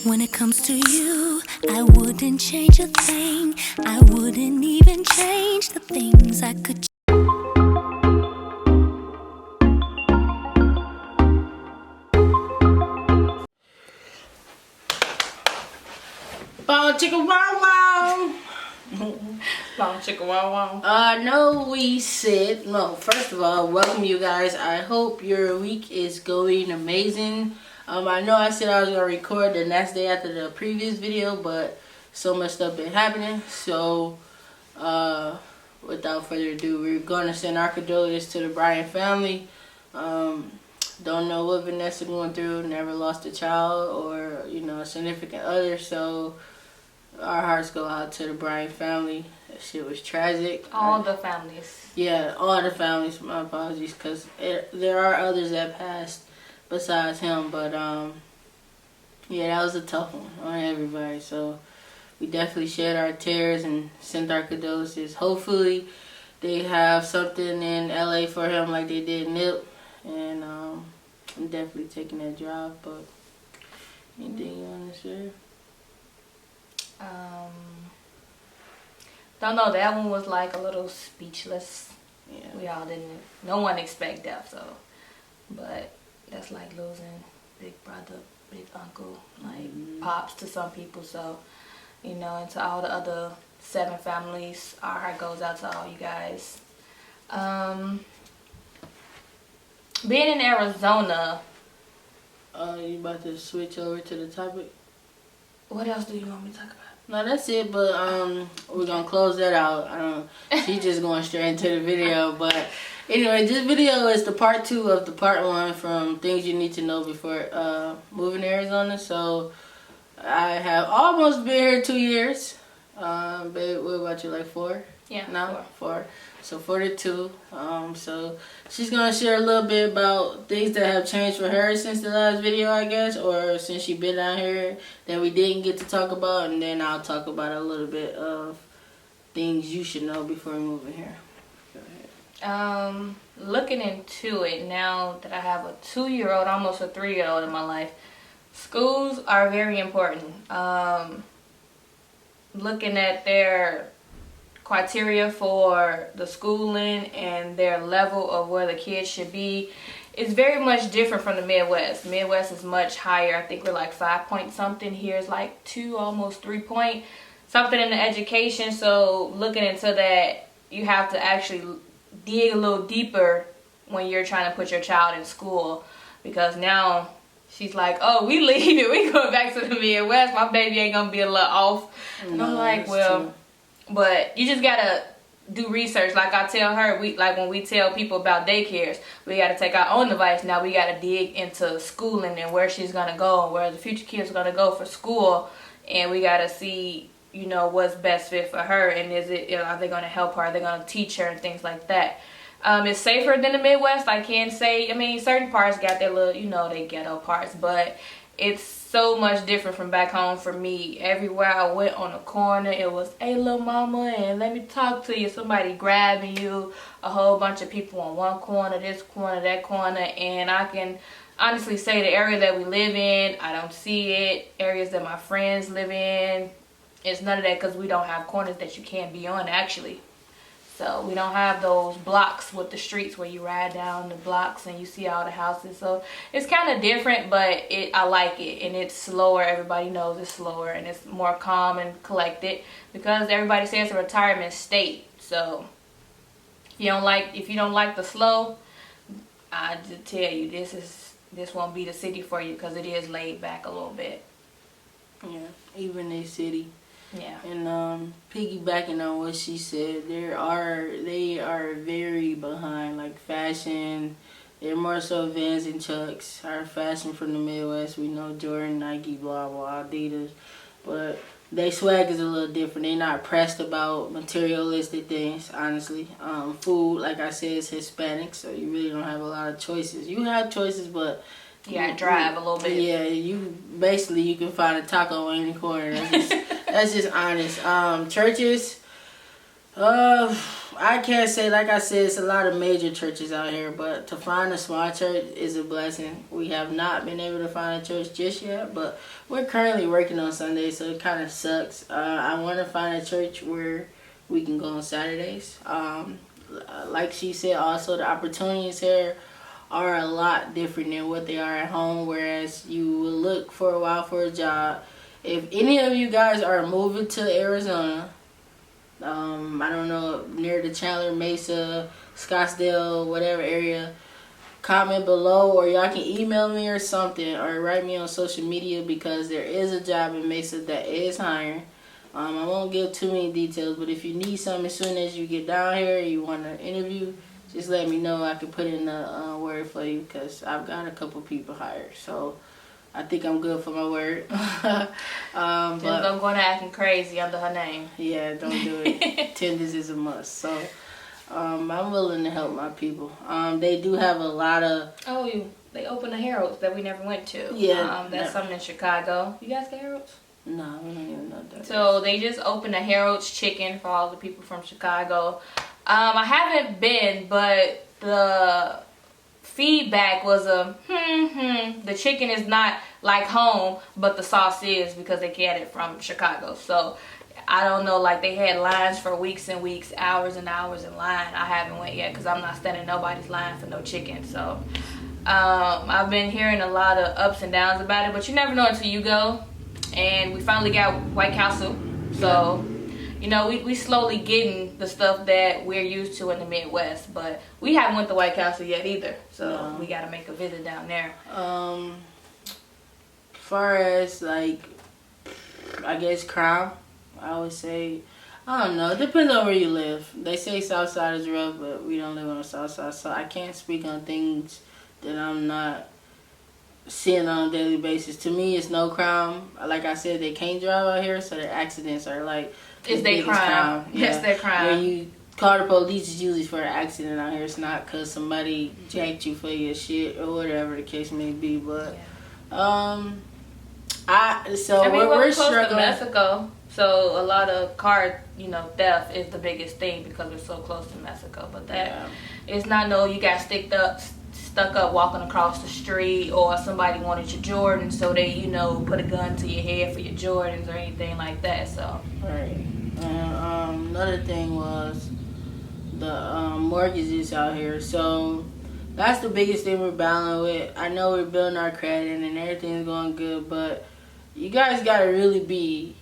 When it comes to you, I wouldn't change a thing. I wouldn't even change the things I could. Bone chicka wow wow. Bone chicka wow wow. No, we said no. First of all, welcome you guys. I hope your week is going amazing. I know I said I was gonna record the next day after the previous video, but so much stuff been happening. So, without further ado, we're gonna send our condolences to the Bryant family. Don't know what Vanessa going through. Never lost a child or a significant other. So our hearts go out to the Bryant family. That shit was tragic. All the families. Yeah, all the families. My apologies, because there are others that passed besides him. But yeah, that was a tough one on everybody. So we definitely shed our tears and sent our condolences. Hopefully they have something in LA for him like they did Nip. And I'm definitely taking that job. But anything you want to share? Don't know, that one was like a little speechless. Yeah. We all didn't, no one expect death, so. But that's like losing big brother, big uncle, like pops to some people. So, and to all the other 7 families, our heart goes out to all you guys. Being in Arizona. You about to switch over to the topic? What else do you want me to talk about? No, that's it, but we're gonna close that out. She's just going straight into the video. But anyway, this video is the part 2 of the part 1 from things you need to know before moving to Arizona. So I have almost been here 2 years. Babe, what about you, like 4? Yeah, no, 4. So 42. So she's gonna share a little bit about things that have changed for her since the last video, I guess, or since she been down here that we didn't get to talk about, and then I'll talk about a little bit of things you should know before moving here. Go ahead. Looking into it now that I have a 2-year-old, almost a 3-year-old in my life, schools are very important. Looking at their criteria for the schooling and their level of where the kids should be is very much different from the Midwest. Midwest is much higher. I think we're like 5 point something. Here is like 2, almost 3 point something in the education. So looking into that, you have to actually dig a little deeper when you're trying to put your child in school, because now she's like, oh, we leaving, we going back to the Midwest, my baby ain't gonna be a little off. And I'm like, well, true. But you just gotta do research. Like I tell her, when we tell people about daycares, we gotta take our own advice. Now we gotta dig into schooling and where she's gonna go and where the future kids are gonna go for school, and we gotta see, what's best fit for her, and are they gonna help her? Are they gonna teach her and things like that? It's safer than the Midwest, I can say. I mean, certain parts got their little, they ghetto parts, but it's so much different from back home for me. Everywhere I went on a corner, it was, hey, little mama, and let me talk to you. Somebody grabbing you, a whole bunch of people on one corner, this corner, that corner, and I can honestly say the area that we live in, I don't see it. Areas that my friends live in, it's none of that, because we don't have corners that you can't be on, actually. So we don't have those blocks with the streets where you ride down the blocks and you see all the houses. So it's kind of different, but I like it. And it's slower. Everybody knows it's slower. And it's more calm and collected, because everybody says it's a retirement state. So if you don't like the slow, I just tell you, this won't be the city for you, because it is laid back a little bit. Yeah, even a city. Yeah. And piggybacking on what she said, they are very behind, like fashion. They're more so Vans and Chucks. Our fashion from the Midwest, we know Jordan, Nike, blah blah, Adidas, but they swag is a little different. They're not pressed about materialistic things, honestly. Food, like I said, is Hispanic, so you really don't have a lot of choices. You have choices, but you gotta drive a little bit. Yeah, you can find a taco on any corner. That's just honest. Churches, I I can't say, like I said, it's a lot of major churches out here, but to find a small church is a blessing. We have not been able to find a church just yet, but we're currently working on Sundays, so it kind of sucks. I want to find a church where we can go on Saturdays. Like she said, also the opportunities here are a lot different than what they are at home, whereas you will look for a while for a job. If any of you guys are moving to Arizona, I don't know, near the Chandler, Mesa, Scottsdale, whatever area, comment below, or y'all can email me or something, or write me on social media, because there is a job in Mesa that is hiring. I won't give too many details, but if you need something as soon as you get down here, you want to interview, just let me know. I can put in a word for you, because I've got a couple people hired. So I think I'm good for my word. Just don't go to acting crazy under her name. Yeah, don't do it. Attendance is a must. So I'm willing to help my people. They do have a lot of... They opened a Harold's that we never went to. Yeah. That's something in Chicago. You guys get Harold's? No, we don't even know that. So they just opened a Harold's Chicken for all the people from Chicago. I haven't been, but the feedback was the chicken is not like home, but the sauce is, because they get it from Chicago. So I don't know, like they had lines for weeks and weeks, hours and hours in line. I haven't went yet because I'm not standing nobody's line for no chicken. So I've been hearing a lot of ups and downs about it, but you never know until you go. And we finally got White Castle, so you know we slowly getting the stuff that we're used to in the Midwest, but we haven't went to White Castle yet either, so we got to make a visit down there. As far as like, I guess crime, I would say, I don't know, it depends on where you live. They say South Side is rough, but we don't live on the South Side, so I can't speak on things that I'm not seeing on a daily basis. To me, it's no crime. Like I said, they can't drive out here, so the accidents are like it's their crime. Yeah. It's their crime. When you call the police, it's usually for an accident out here. It's not because somebody jacked you for your shit or whatever the case may be. But we're close struggling. to Mexico, so a lot of car theft is the biggest thing because we're so close to Mexico. But it's not you got stuck up walking across the street, or somebody wanted your Jordans, so they put a gun to your head for your Jordans or anything like that. So right. And another thing was the mortgages out here. So that's the biggest thing we're battling with. I know we're building our credit and everything's going good, but you guys gotta really be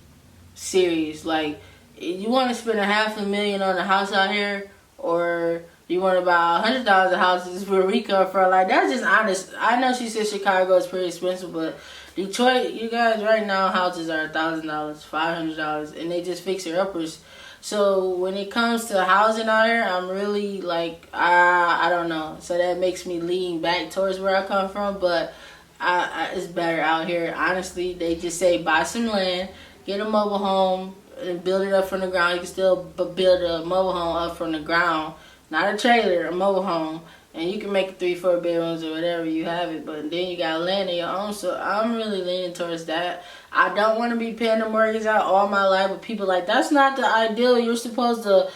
serious. Like, you want to spend $500,000 on a house out here, or you want to buy $100,000 houses where we come from? Like, that's just honest. I know she said Chicago is pretty expensive, but Detroit, you guys, right now houses are $1,000, $500, and they just fixer uppers. So when it comes to housing out here, I'm really like, I don't know. So that makes me lean back towards where I come from, but it's better out here. Honestly, they just say buy some land, get a mobile home, and build it up from the ground. You can still build a mobile home up from the ground. Not a trailer, a mobile home. And you can make it 3-4 bedrooms or whatever you have it. But then you got land of your own. So I'm really leaning towards that. I don't want to be paying the mortgage out all my life. But people like, that's not the ideal. You're supposed to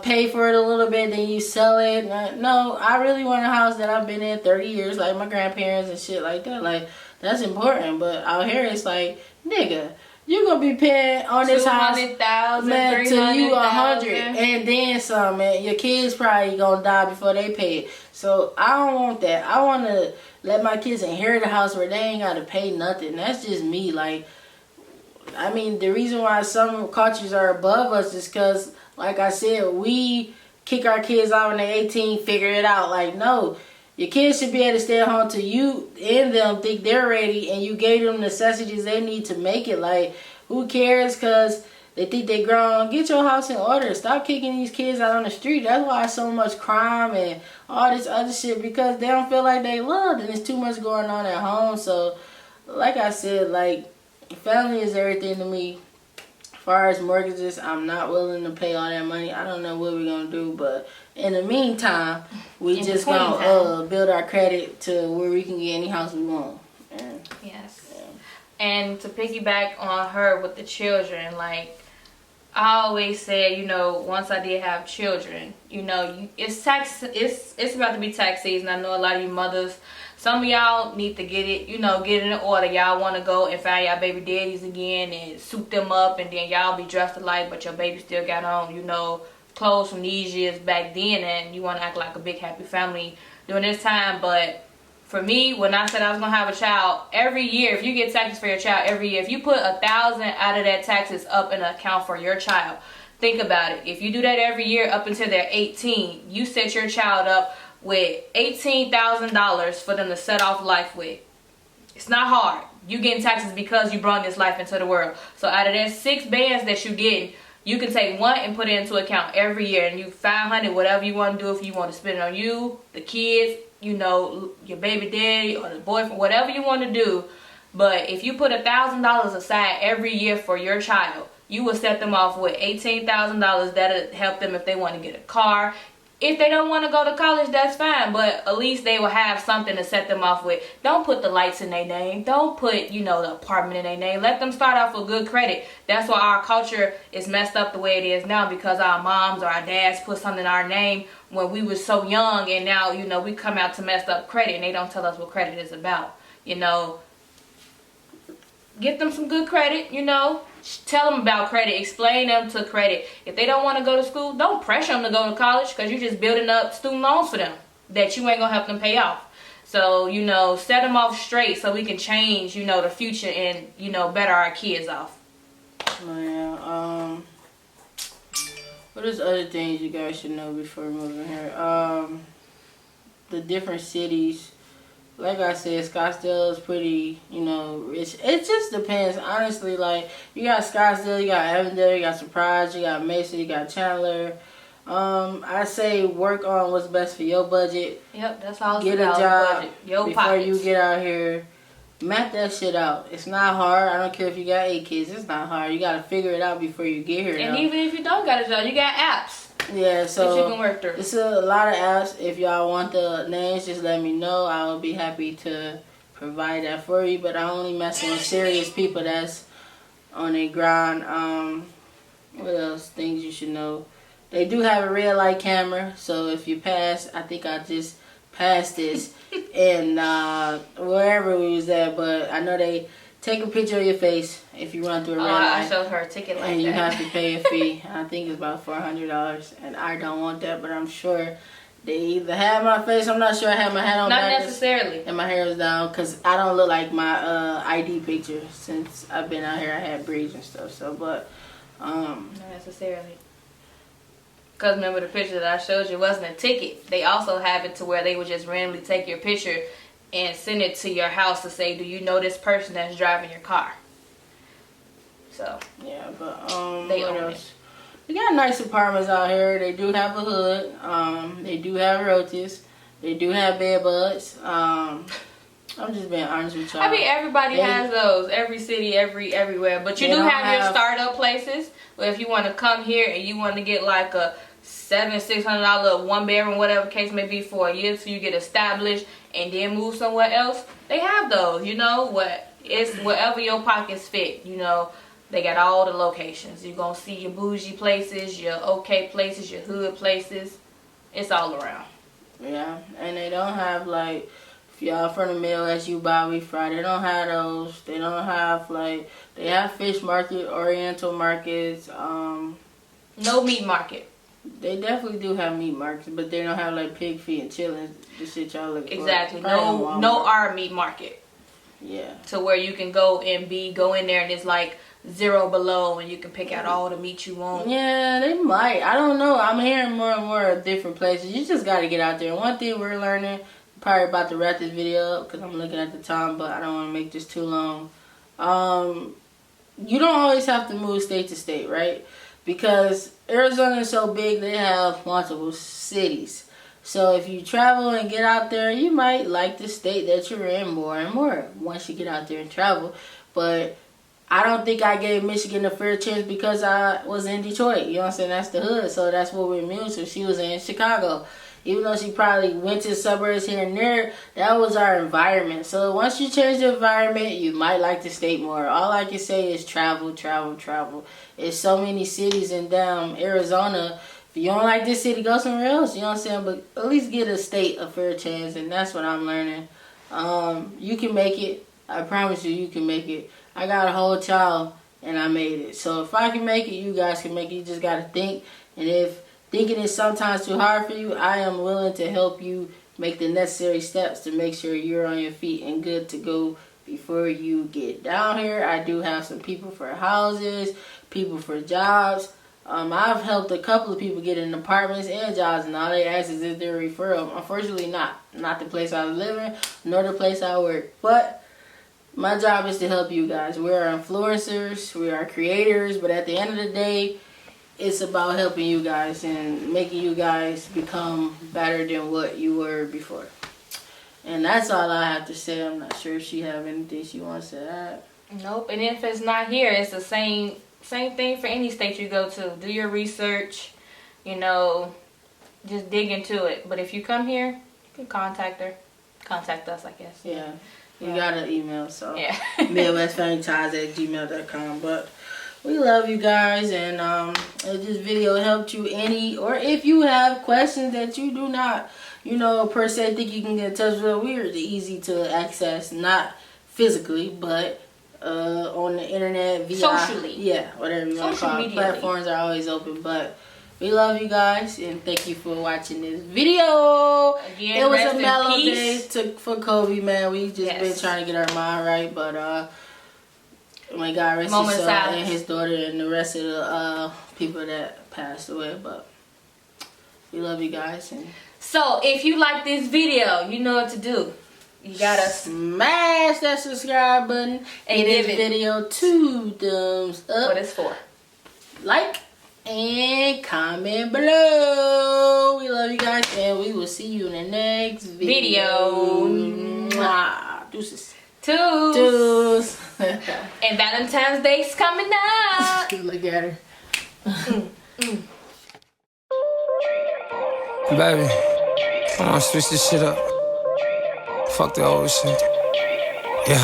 pay for it a little bit, then you sell it. No, I really want a house that I've been in 30 years, like my grandparents and shit like that. Like, that's important. But out here, it's like, nigga, you're gonna be paying on this house, man, till you 100 and then some, man. Your kids probably gonna die before they pay it. So I don't want that. I want to let my kids inherit a house where they ain't gotta pay nothing. That's just me. Like, I mean, the reason why some cultures are above us is because, like I said, we kick our kids out when they're 18, figure it out. Like, no. Your kids should be able to stay at home till you and them think they're ready, and you gave them necessities they need to make it. Like, who cares because they think they grown? Get your house in order. Stop kicking these kids out on the street. That's why so much crime and all this other shit, because they don't feel like they loved, and there's too much going on at home. So, like I said, like, family is everything to me. As far as mortgages, I'm not willing to pay all that money. I don't know what we're going to do, but in the meantime, we just going to build our credit to where we can get any house we want. Yes. Yeah. And to piggyback on her with the children, like, I always said, you know, once I did have children, you know, it's about to be tax season. I know a lot of you mothers, some of y'all need to get it, you know, get it in order. Y'all want to go and find y'all baby daddies again and suit them up, and then y'all be dressed alike, but your baby still got on, you know, clothes from these years back then, and you want to act like a big happy family during this time. But for me, when I said I was gonna have a child, every year, if you get taxes for your child every year, if you put 1,000 out of that taxes up in an account for your child, think about it. If you do that every year up until they're 18, you set your child up with $18,000 for them to set off life with. It's not hard. You getting taxes because you brought this life into the world. So out of that 6 bands that you getting, you can take one and put it into account every year, and you 500, whatever you want to do. If you want to spend it on you, the kids, you know, your baby daddy or the boyfriend, whatever you want to do. But if you put $1,000 aside every year for your child, you will set them off with $18,000. That'll help them if they want to get a car. If they don't want to go to college, that's fine, but at least they will have something to set them off with. Don't put the lights in their name. Don't put, you know, the apartment in their name. Let them start off with good credit. That's why our culture is messed up the way it is now, because our moms or our dads put something in our name when we were so young, and now, you know, we come out to messed up credit, and they don't tell us what credit is about. You know, get them some good credit, you know. Tell them about credit. Explain them to credit. If they don't want to go to school, don't pressure them to go to college, because you're just building up student loans for them that you ain't going to help them pay off. So, you know, set them off straight so we can change, you know, the future and, you know, better our kids off. Oh, yeah. What is other things you guys should know before moving here? The different cities. Like I said, Scottsdale is pretty, you know, rich. It just depends, honestly. Like, you got Scottsdale, you got Avondale, you got Surprise, you got Mesa, you got Chandler. I say work on what's best for your budget. Yep, that's all. Get a job your before pockets. you get out here. Map that shit out. It's not hard. I don't care if you got 8 kids. It's not hard. You got to figure it out before you get here. And even if you don't got a job, you got apps. Yeah, so that you can work through. It's a lot of apps. If y'all want the names, just let me know. I will be happy to provide that for you. But I only messing with serious people that's on their grind. What else? Things you should know. They do have a red light camera, so if you pass, I think I just passed this and wherever we was at. But I know they take a picture of your face if you run through a red light. I showed her a ticket like and that. you have to pay a fee. I think it's about $400, and I don't want that, but I'm sure they either have my face. I'm not sure I have my hat on. Not necessarily. And my hair is down, because I don't look like my ID picture since I've been out here. I had braids and stuff. So, but not necessarily. Because remember, the picture that I showed you wasn't a ticket. They also have it to where they would just randomly take your picture and send it to your house to say, do you know this person that's driving your car? So yeah, but they what own else? it. We got nice apartments out here. They do have a hood. They do have roaches. They do have bed bugs. I'm just being honest with y'all. I mean, everybody has those. Every city, everywhere. But you do have your startup places. But if you want to come here and you want to get like a $600 one bedroom, whatever case may be, for a year, so you get established and then move somewhere else, they have those. You know, it's wherever your pockets fit. You know, they got all the locations. You're gonna see your bougie places, your okay places, your hood places. It's all around. Yeah, and they don't have like, if y'all from the Midwest, you buy, we fry. They don't have those. They don't have like, they have fish market, oriental markets. No meat market. They definitely do have meat markets, but they don't have like pig feet and chillin', the shit y'all look for. Exactly. No our meat market. Yeah. To where you can go in there and it's like $0 below and you can pick out all the meat you want. Yeah, they might. I don't know. I'm hearing more and more of different places. You just got to get out there. And one thing we're learning, probably about to wrap this video up because I'm looking at the time, but I don't want to make this too long. You don't always have to move state to state, right? Because Arizona is so big, they have multiple cities. So if you travel and get out there, you might like the state that you're in more and more once you get out there and travel. But I don't think I gave Michigan a fair chance because I was in Detroit. You know what I'm saying? That's the hood. So that's what we're immune to. She was in Chicago. Even though she probably went to the suburbs here and there, that was our environment. So once you change the environment, you might like the state more. All I can say is travel, travel, travel. There's so many cities in Arizona. If you don't like this city, go somewhere else. You know what I'm saying? But at least give a state a fair chance, and that's what I'm learning. You can make it. I promise you, you can make it. I got a whole child, and I made it. So if I can make it, you guys can make it. You just got to think. And if thinking is sometimes too hard for you, I am willing to help you make the necessary steps to make sure you're on your feet and good to go before you get down here. I do have some people for houses, people for jobs. I've helped a couple of people get in apartments and jobs, and all they ask is if they're a referral. Unfortunately, not the place I was living, nor the place I work. But my job is to help you guys. We are influencers, we are creators, but at the end of the day, it's about helping you guys and making you guys become better than what you were before. And that's all I have to say. I'm not sure if she have anything she wants to add. Nope. And if it's not here, it's the same thing for any state you go to. Do your research, you know, just dig into it. But if you come here, you can contact her. Contact us, I guess. Yeah. We got an email, so yeah. MidwestFamilyTies@gmail.com. But we love you guys, and if this video helped you any, or if you have questions that you do not, you know, per se think you can get in touch with, we're easy to access, not physically, but on the internet, via socially. Yeah, whatever you want to call it. Platforms are always open, but we love you guys, and thank you for watching this video. Again, it was a mellow day for Kobe, man. We just been trying to get our mind right, but my God rest his soul, and his daughter, and the rest of the people that passed away. But we love you guys. And so if you like this video, you know what to do. You gotta smash that subscribe button and give this video 2 thumbs up. What it's for. Like and comment below. We love you guys, and we will see you in the next video. Deuces. Toos. And Valentine's Day's coming up. Look at her. Baby, I wanna switch this shit up. Fuck the old shit. Yeah.